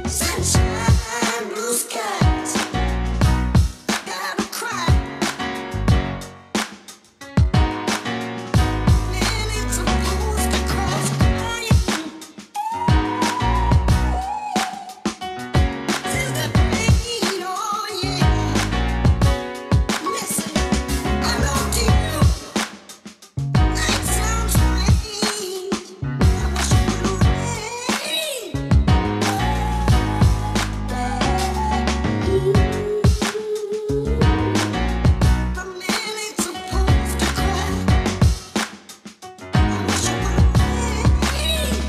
Sunshine, blue skies. I gotta cry. Nearly supposed to cross crying. Since the pain, oh yeah. Listen, I loved you. Night sounds strange. I wish you would rain. I'm nearly supposed to cry. I wish you would rain.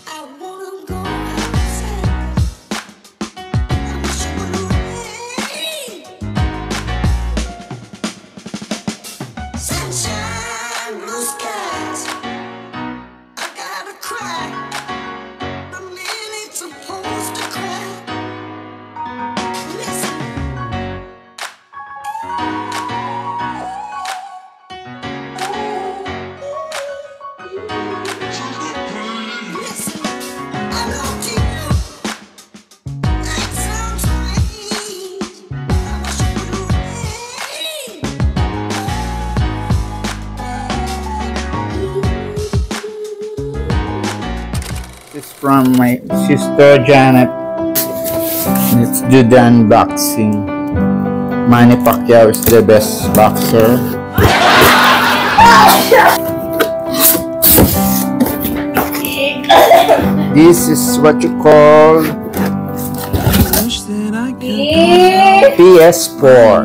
I wanna go outside. I wish you would rain. Sunshine, blue skies. I gotta cry. I'm nearly supposed to cry. Listen, listen. I loved you. Night sounds strange. I wish you would rain. It's from my sister Janet. Let's do the unboxing. Manny Pacquiao is the best boxer. This is what you call PS4.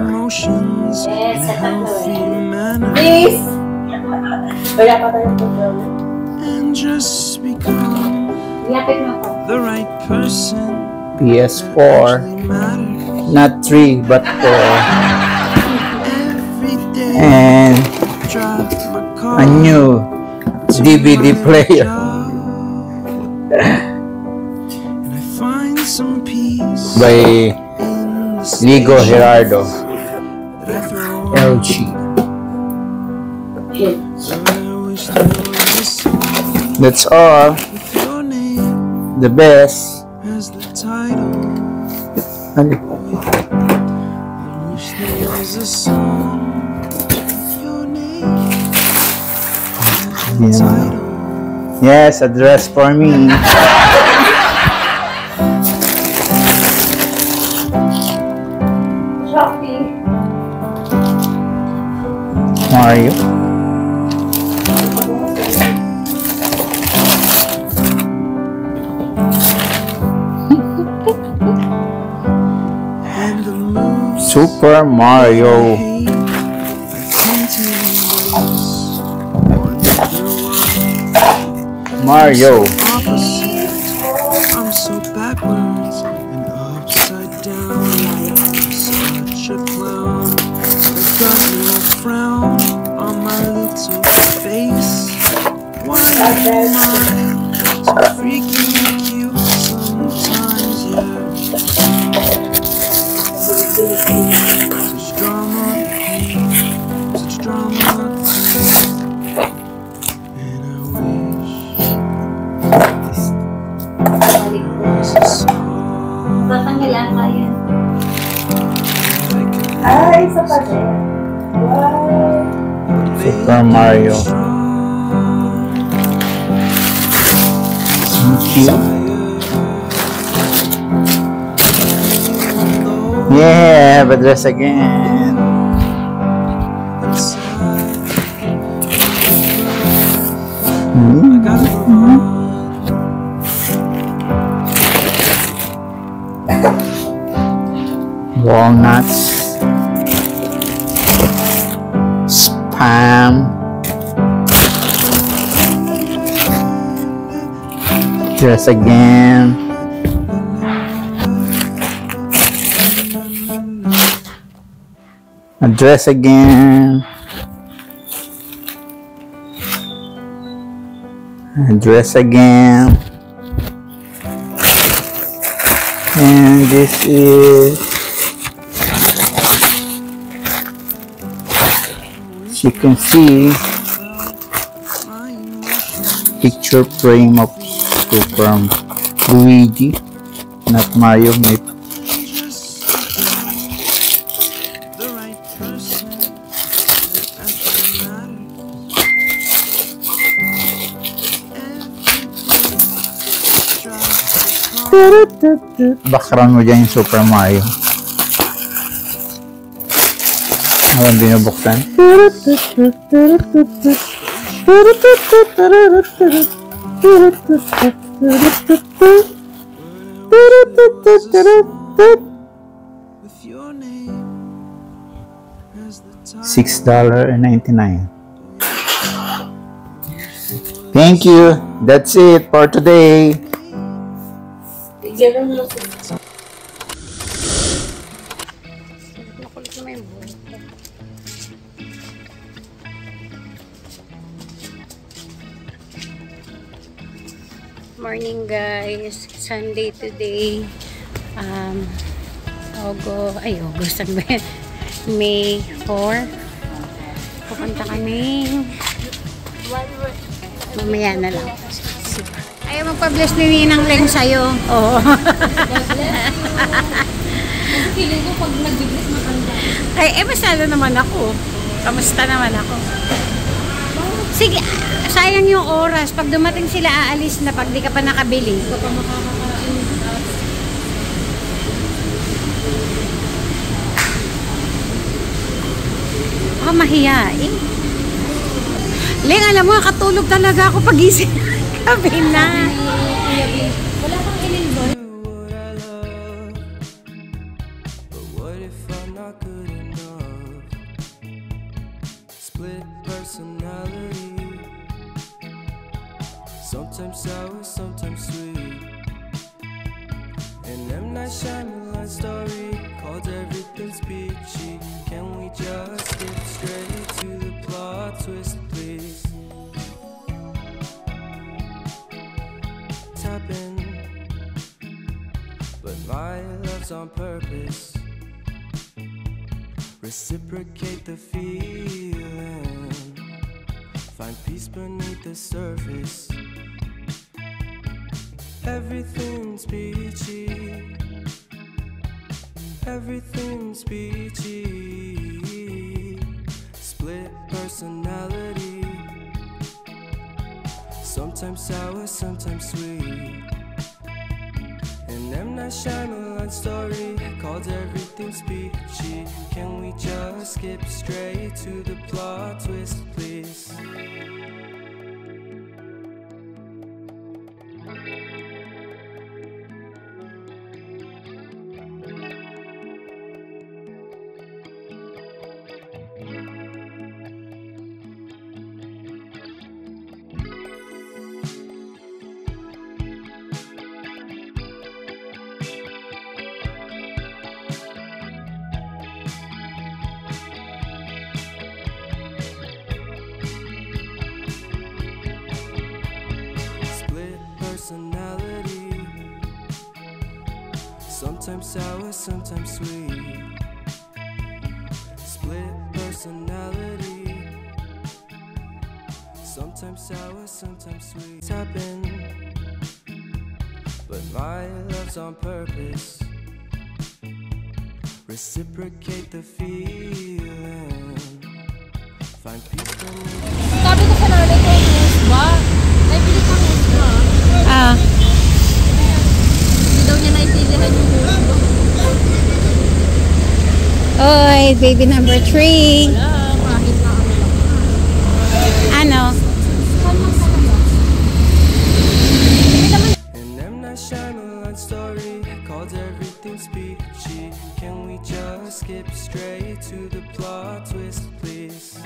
Please. Wala pa tayo program. And just become Yapit mo ko. the right person. PS4. Matter Not 3 but 4. every day. And Drive my car a new DVD player. and I find some peace By in the Ligo station Gerardo. that I throw LG. So I wish there was a song That's all. with your name The best. as the title. Ano? I wish there was a song with your name as the Yeah. title. Yes, address for me. Shopee. Mario. And the moon Super Mario. Mario. I'm so backwards and upside down. I'm such a clown. I've got no frown on my little face. Why am I so freaking cute sometimes? Yeah. Such drama, such drama. And I wish there was a song Tatanggalan ka yan. I could Ay, isa pa din. Wow. Super Mario. Cute. Yeah, have a dress again. I gotta run. Walnuts. Spam. Dress again. Dress again. Dress again. This is, as you can see, picture frame of Super Luigi, not Mario. May the right person actually matters. background mo dyan yung Super Mario. Habang binubuksan. With your name as the time. $6.99. Thank you. That's it for today. Ganun mo sa Nakulit naman yung buhok ko. Morning guys, Sunday today. August ano ba yan? May 4. Pupunta kami. Mamaya na lang. Ayaw magpa-bless ni Ninang Leng sa'yo. Oo. feeling ko pag nag-bless makanda. Ay, masalo naman ako. Kamusta naman ako? Sige, sayang yung oras. Pag dumating sila, aalis na pag di ka pa nakabili. Ikaw pa makakakain. Mahiyain. Leng, alam mo, katulog talaga ako pagising. Gabi na. Wala kang ininbol. What I love, but what if I'm not good enough? Split personality, sometimes sour, sometimes sweet. An M. Night Shyamalan story called Everything's Peachy. Can we just skip straight to the plot twist, please? Happen, but my love's on purpose. Reciprocate the feeling, find peace beneath the surface. Everything's peachy, everything's peachy. Split personality, sometimes sour, sometimes sweet. An M. Night Shyamalan story called Everything's Peachy. Can we just skip straight to the plot twist, please? Split personality, sometimes sour, sometimes sweet. Split personality, sometimes sour, sometimes sweet. Happen, but my love's on purpose. Reciprocate the feeling, find peace beneath. Sabi ko sa nanay ko, ba? Ay, bili kang musba. Hindi daw niya naintindihan yung musba. Oy, baby number 3. Wala, kahit na ano lang. Ano? An M. Night Shyamalan story called Everything's Peachy. Can we just skip straight to the plot twist, please?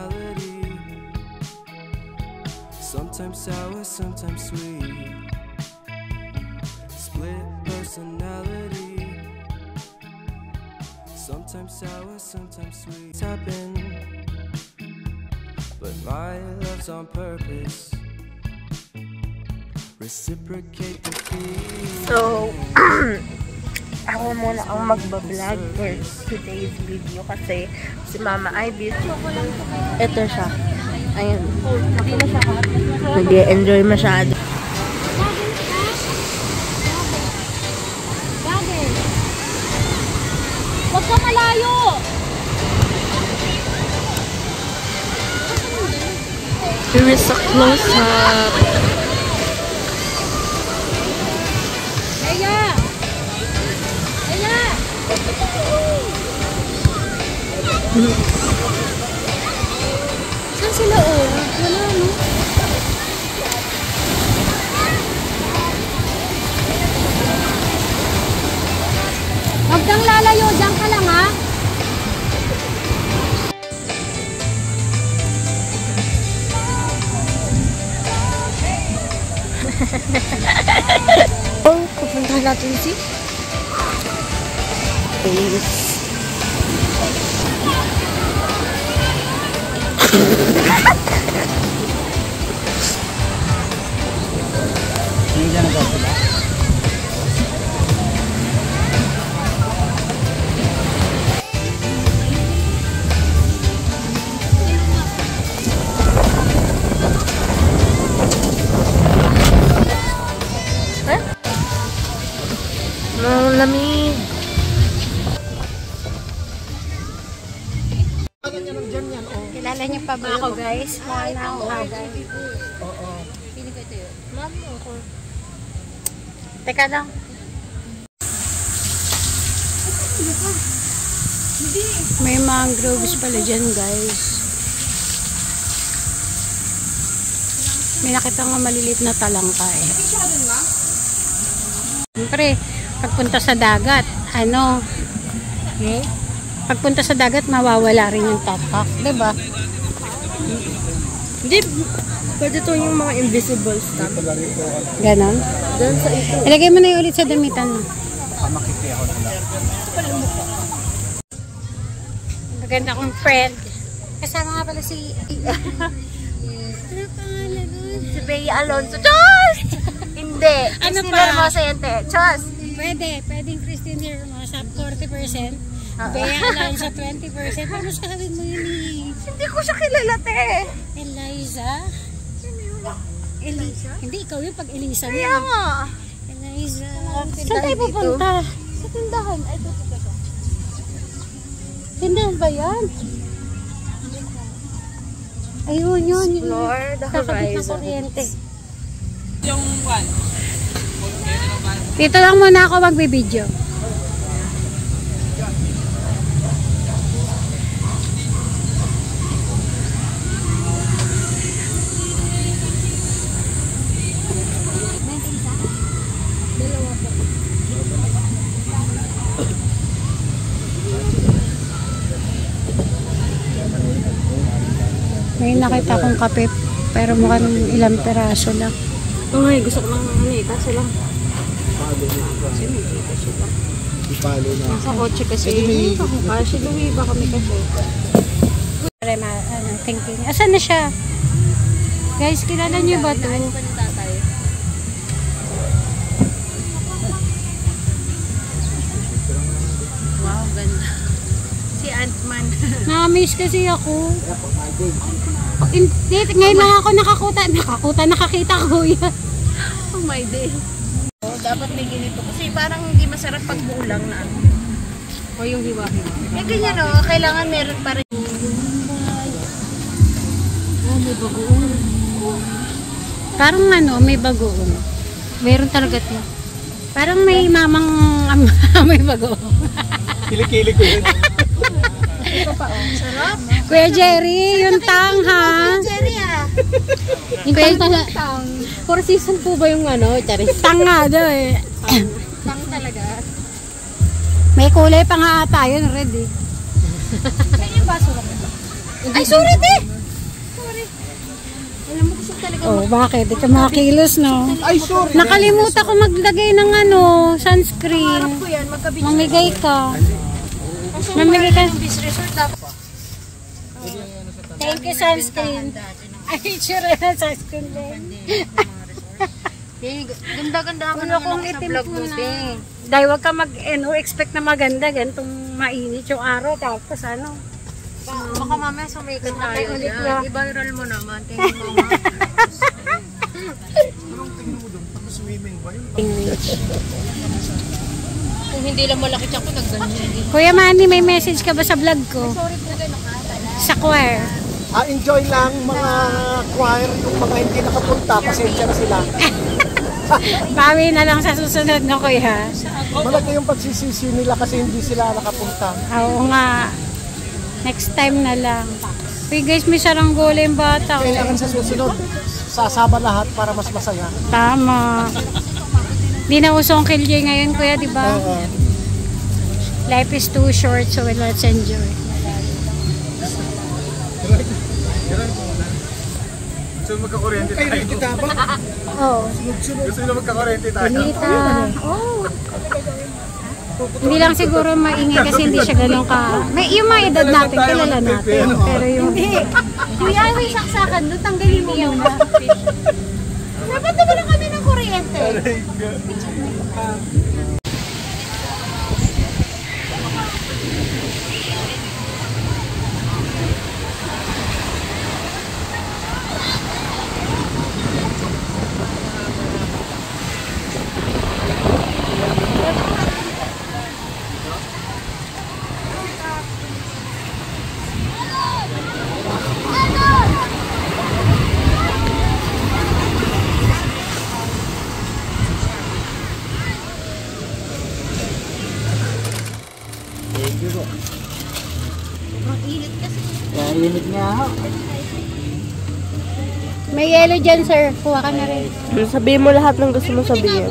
personality. Sometimes sour, sometimes sweet. Split personality. Sometimes sour, sometimes sweet. It's happened, but my love's on purpose. Reciprocate the feeling. So, ako muna ang magbablog for today's video kasi si Mama Ivy, ito siya. Ayun. Nag-enjoy masyado. Gagel. Huwag ka malayo! Here is a close-up. Aya! Aya! Saan sila Wala, no? Huwag kang lalayo, diyan ka lang, ha? Oh, pupunta natin si Ace. Nandiyan na ba sila? Ang lamig. Kilala niyo pa ba ako, guys? Wala ako, guys. Teka lang. May mangroves pala dyan, guys. May nakita nga maliliit na talangka eh. Siyempre, pagpunta sa dagat, pagpunta sa dagat, mawawala rin yung tatak. Diba? Hindi, pwede to yung mga invisible stuff. Ganon. Doon sa ito. Ilagay mo na yung ulit sa damitan mo. Makikita ko sila. Maganda kong friend. Kasama nga pala si... Ano pangalan nun? Si Bea Alonso. Diyos! Hindi. Ano Christina pa? Hermosa yan, te. Diyos! Pwedeng Christine Hermosa 40%. Bea Alonso 20%. Ano sabi mo yun eh? Hindi ko siya kilala, te. Eliza? Eliza? Hindi, ikaw yung pag Eliza mo. Kaya nga. Eliza. Saan Saan tayo pupunta? Sa tindahan. Ay, ito. Tindahan ba yan? Ayun yun. Explore the Kakabit na horizon. kuryente. Dito lang muna ako magbibideo. May nakita akong kape pero mukhang ilang peraso lang. Oo nga, gusto ko lang kaso lang. Kasi may dito siya. Ipalo na. Nasa kotse kasi. Kasi lumiba kami kasi. Thinking. Asan na siya? Guys, kilala niyo ba ito? Wow, ganda. Si Ant-Man. Na-miss kasi ako. Hindi, ngayon lang ako nakakita ko yan. Oh my day. Oh, dapat may ganito. Kasi parang hindi masarap pag bulang na. O yung hiwa-hiwa. Eh, ganyan o. Kailangan meron pa rin. May bagoong. Parang may bagoong. Meron talaga ito. Parang may mamang may bagoong. Kilikili ko yun. Sarap. Kuya Jerry, yung tang ha. Jerry ah. Yung tang. 4 season po ba yung Jerry? Tang nga daw eh. Tang talaga. May kulay pa nga ata yun, red eh. Ay, yung baso lang. Ay, sorry, te! Alam mo kasi talaga. Oh, bakit? Di ka makakilos, no? Ay, sorry. Nakalimutan ko maglagay ng sunscreen. Ko yan, magka-beach Mamigay ka. Mamigay ka. beach resort dapat. Thank you, sunscreen. Ay, sure na sunscreen din. Ganda-ganda ako Ulo naman kong ako sa itim vlog po mo, na. Ting. Dahil wag ka expect na maganda. Ganitong mainit yung araw. Tapos Baka mamaya sumikat tayo ulit dyan. na. I-viral mo naman. Tingin mo nga. Kung hindi lang malaki siya ko, nagganyan. Kuya Manny, may message ka ba sa vlog ko? Sa choir. Enjoy lang mga choir, yung mga hindi nakapunta, pasensya na sila. Bawi na lang sa susunod na kuya. Malaki yung pagsisisi nila kasi hindi sila nakapunta. Oo nga. Next time na lang. Uy guys, may saranggola yung bata. Kailangan sa susunod, sasama lahat para mas masaya. Tama. Di na usong kiljay ngayon kuya, di ba? Life is too short, so let's enjoy. Gusto mo magkakuryente tayo? Oh. Gusto mo magkakuryente tayo? Bonita. Oh. Hindi lang siguro maingay kasi hindi siya ganun ka. May yung mga edad natin, kilala natin. Pero yung... Kuya, may saksakan doon. Tanggalin mo muna. Dapat na kami ng kuryente. Narinig niya ako. May yellow dyan, sir. Kuha ka na rin. Sabihin mo lahat ng gusto mo sabihin.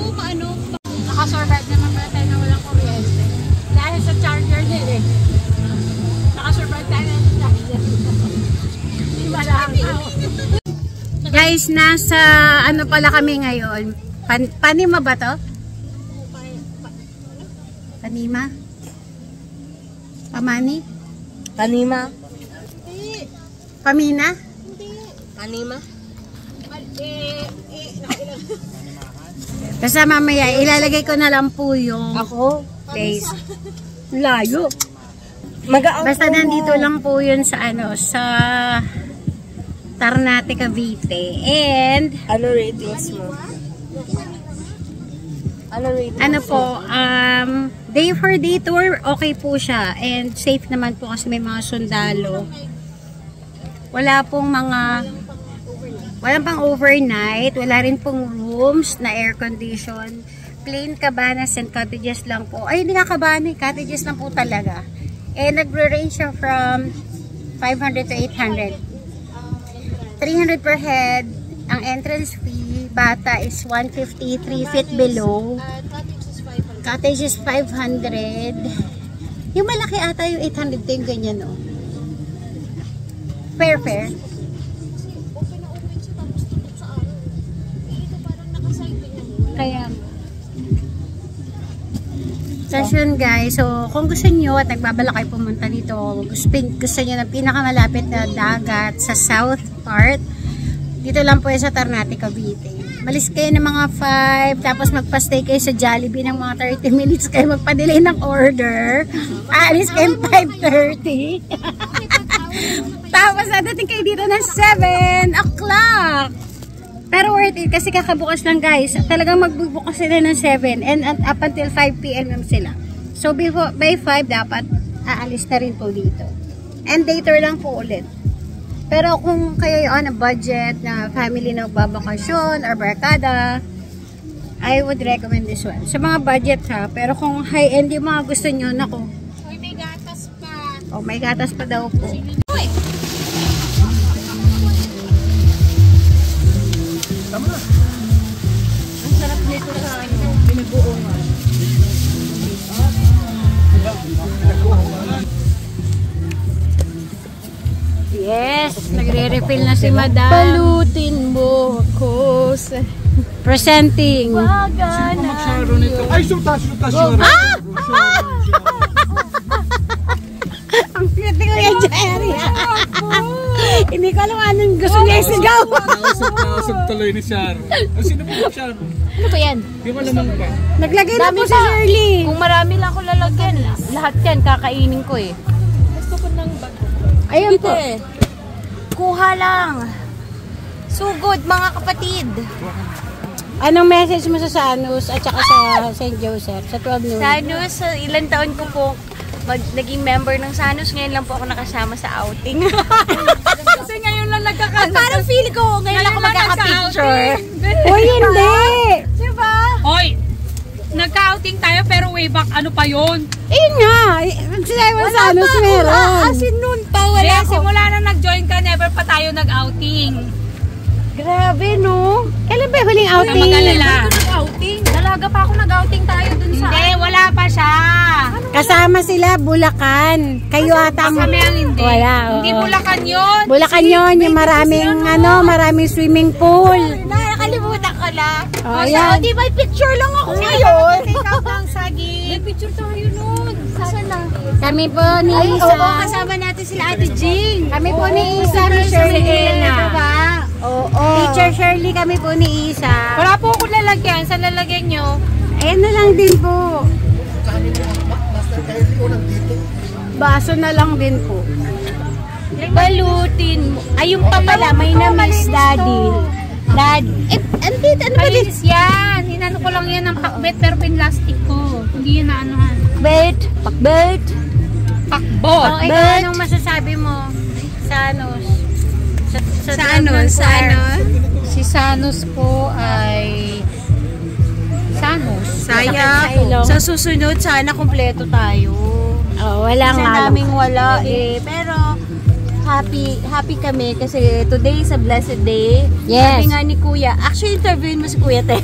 Nakasurvive naman pala tayo na walang kuryente. Dahil sa charger din eh. Nakasurvive tayo na sa charger. Hindi malaki. Guys, nasa ano pala kami ngayon? Panima ba to? Panima? Pamani? Kanima? Pamina? Kanima? Basta mamaya, ilalagay ko na lang po yung Ako? face. Layo. Mag-out Basta nandito lang po yun sa sa Ternate, Cavite. And Ano ratings mo? Ano ratings? ano po, day for day tour, okay po siya. And safe naman po kasi may mga sundalo. Wala pong walang pang overnight, wala rin pong rooms na air condition. Plain cabanas and cottages lang po. Ay, hindi nga cabana, cottages lang po talaga. And nagre-range siya from 500 to 800. 300 per head. Ang entrance fee, bata is 150, 3 feet below. Cottage is 500. Yung malaki ata yung 800 din, ganyan no. Fair. Kaya tapos yun guys, so kung gusto nyo at nagbabala kayo pumunta dito, gusto nyo na pinakamalapit na dagat sa south part, dito lang po yun sa Ternate, Cavite. Malis kayo ng mga 5, tapos magpa-stay kayo sa Jollibee ng mga 30 minutes kayo magpa-delay ng order. Alis kayo 5:30. Tapos nadating kayo dito ng 7 o'clock. Pero worth it kasi kakabukas lang guys. Talagang magbubukas sila ng 7 and up until 5 PM sila. So by 5 dapat aalis na rin po dito. And later lang po ulit. Pero kung kayo on a budget na family na magbabakasyon or barkada, I would recommend this one. Sa mga budget ha, pero kung high-end yung mga gusto nyo, nako. Uy, may gatas pa. Oh, may gatas pa daw po. Ang sarap nito sa binubuongan. Yes, nagre Nagre-refill na si Madam. Balutin mo ako sa Presenting. Ay, sutas. Ang cute ko yan, Jerry. Hindi ko alam anong gusto niya isigaw. Nausap tuloy ni Char. Sino po Char? Ano ba yan? Di ba lamang ba? Naglagay na po si Shirley. Kung marami lang ako lalagyan, lahat yan kakainin ko eh. Ayun po. Kuha lang. Sugod mga kapatid. Anong message mo sa Sanus at saka sa St. Joseph sa 12 noon? Sanus, ilang taon ko po naging member ng Sanus. Ngayon lang po ako nakasama sa outing. Kasi ngayon lang nagkakasama. Parang feeling ko ngayon lang ako magkaka-picture. Uy, hindi! Diba? Hoy! Nagka-outing tayo pero way back ano pa yun? Ayun nga! Sinabi mo Sanus meron. Asin nun pa, wala Kaya ko. simula na nag-join ka, never pa tayo nag-outing. Grabe no? Kailan ba yung huling Huwag outing? kang mag-alala. Nag-outing. Dalaga pa ako nag-outing tayo dun sa... Hindi, wala pa siya. Kasama sila, Bulacan. Kayo ata mo. Kami ang hindi. Wala, Hindi oo. Bulacan yun. Bulacan yun, yung maraming swimming pool. Nakalimutan ko lang. Oh, yan. Di ba picture lang ako ngayon? Take out ng saging. May picture tayo nun. Saan lang? Kami po ni Ay, Isa. oo, kasama natin sila Ate Jing. Kami po ni Isa, ni Shirley. Diba? Oo. Teacher Shirley, kami po ni Isa. Wala po akong lalagyan. Saan lalagyan nyo? Ayan na lang din po. Baso na lang din po. Balutin mo. Ayun pa pala, may na-miss daddy. Daddy. Eh, andito, ano ba din? Malinis yan. Inano ko lang yan ng pakbet pero pinlastic ko. Hindi yun na anuhan. Pakbet. Pakbot. Oh, ikaw, anong masasabi mo sa Sanus? Sa ano? Sa ano? Si Sanus po ay... Sanus. Sayang. Sa susunod, sana kumpleto tayo. Oh, wala Kasi nga. naming wala eh. Pero, happy kami kasi today is a blessed day. Yes. Sabi nga ni Kuya, actually interviewin mo si Kuya Te.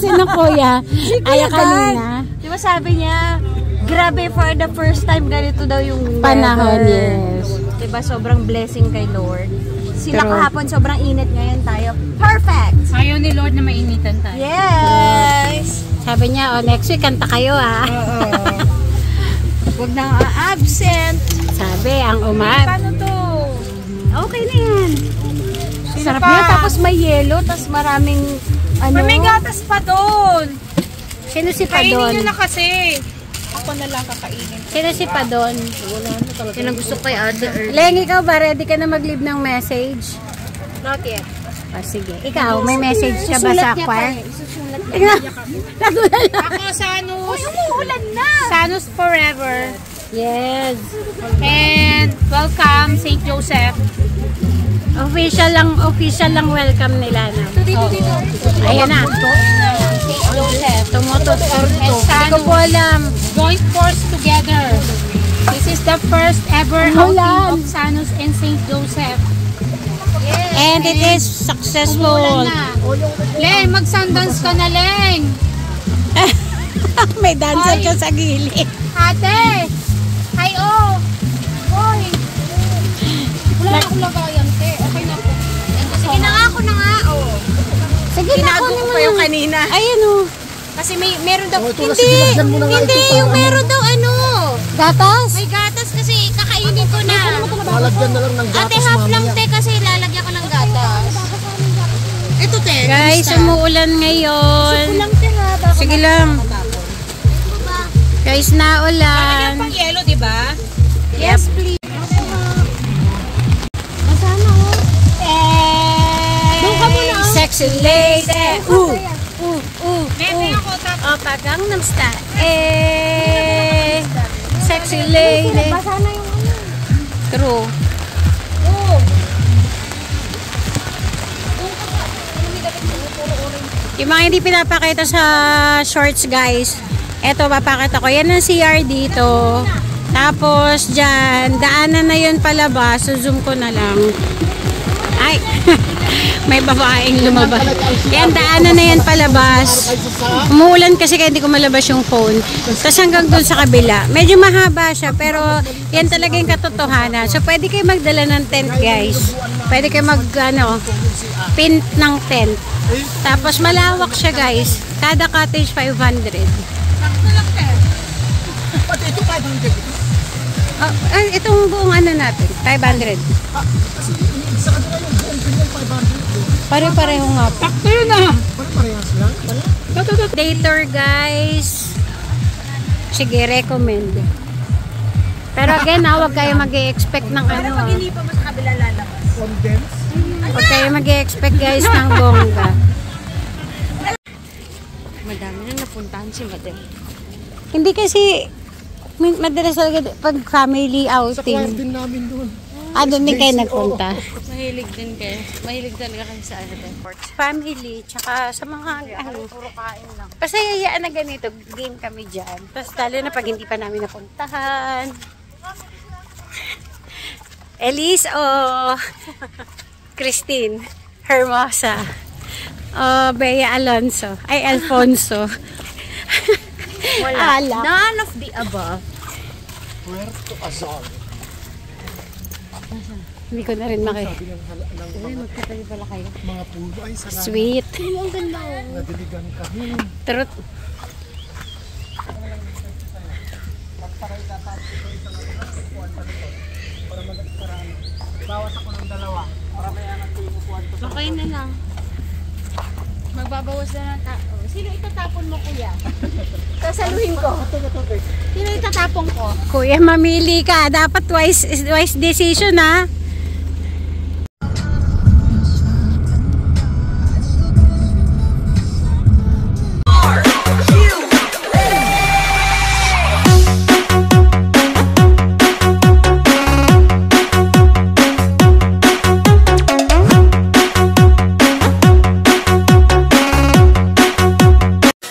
Sino kuya? Ay, kanina. Di ba sabi niya, grabe for the first time ganito daw yung Panahon, weather. yes. Di ba sobrang blessing kay Lord. Sila True. kahapon sobrang init, ngayon tayo. Perfect! Ayaw ni Lord na mainitan tayo. Yes! Sabi niya, next week, kanta kayo Huwag nang absent. Sabi, ang umab. Paano to? Okay na yan. Sarap niya, tapos may yelo, tapos maraming ano. May gatas pa doon. Sino si Kainin Padon? nyo na kasi. Ako na lang kakainin. Sino si Padon? Yan ang gusto ko kay Ate Earth. Leng, ikaw ba? Ready ka na mag-leave ng message? Not yet. Ah, sige. Ikaw, may message ka ba sa choir? Isusulat Ako Sanus. Uy, umuulan na! Sanus forever. Yes. And welcome St. Joseph. Official lang welcome nila na. Dito. Ayan na. St. Joseph. Tumutot. And Hindi ko Sanus. po alam. Joint force together. This is the first ever Umulan. outing of Sanus and St. Joseph. And it is successful. Leng, mag-sundance ka na, Leng. May dancer ka sa gilid. Ate! Hi, oh! Hoy! Wala na akong lagayan, te. Okay na po. Sige na nga ako na nga, oh. Sige na, Tinago kunin ko mo pa yung na. kanina. Ayun o. Kasi meron daw, ito na, sinilagyan mo na nga ito para meron daw ano. Gatas? May gatas kasi kakainin ko na. Malagyan na lang ng gatas Ate, half lang mamaya. te kasi lalagyan ko ng gatas. Ito te. Guys, umuulan ngayon. Lang te ha. Sige lang. Guys, naulan. Pang yelo, di ba? Yes, please. Sexy lady. Bebe ako, tapos. Opa, Gangnam Style. Sexy lady. True. Yung mga hindi pinapakita sa shorts, guys. Eto, papakita ko. Yan ang CR dito. Tapos, dyan, daanan na yun palabas. So, zoom ko na lang. Ay! may babaeng lumabas. Yan, daanan na yan palabas. Umuulan kasi kaya hindi ko malabas yung phone. Tapos hanggang doon sa kabila. Medyo mahaba siya, pero yan talaga yung katotohanan. So, pwede kayo magdala ng tent, guys. Pwede kayo pint ng tent. Tapos, malawak siya, guys. Kada cottage, 500. Pati ito 500. Itong buong ano natin, 500. Kasi sa kanila yung buong ganyan 500. Pare-pareho nga po. Sakto yun ah. Parehas lang. Day tour, guys. Sige, recommend. Pero again, huwag kayo mag-i-expect ng ano. Pag hindi pa mas kabila lalabas. Condense. Huwag kayo mag-i-expect, guys, ng bongga. Madami na napuntahan si Madam. Hindi kasi, madalas talaga pag family Sa choir outing. din namin doon. Doon din kayo nagpunta. Mahilig din kayo. Mahilig talaga kayo sa ano din. Family, tsaka sa mga ano. Puro kain lang. Basta yayaan na ganito, game kami dyan. Tapos lalo na pag hindi pa namin napuntahan. Elise o Christine Hermosa o Bea Alonso. Ay, Alfonso. Wala. Ala. None of the above. Puerto Azul. Hindi ko na rin Sabi ng magkatabi pala kayo. mga puno ay sarap. Sweet. Nadiligan kami. Truth. Bawas ako ng dalawa. Para may anak ko yung upuan ko. Okay na lang. Magbabawas na ng tao. Sino itatapon mo, kuya? Sasaluhin ko. Sino itatapon ko? Kuya, mamili ka. Dapat wise decision, ha?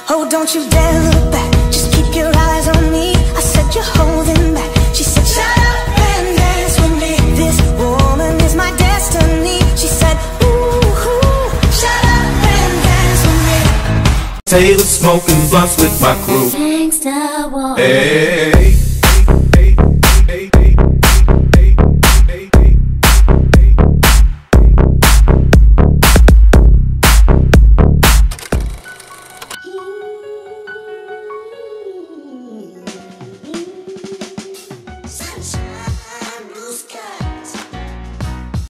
Oh, don't you dare look back. Just keep your eyes on me. I said you're holding back. She said, shut up and dance with me. This woman is my destiny. She said, ooh, shut up and dance with me. Table smoking blunts with my crew. Gangsta walk. Hey.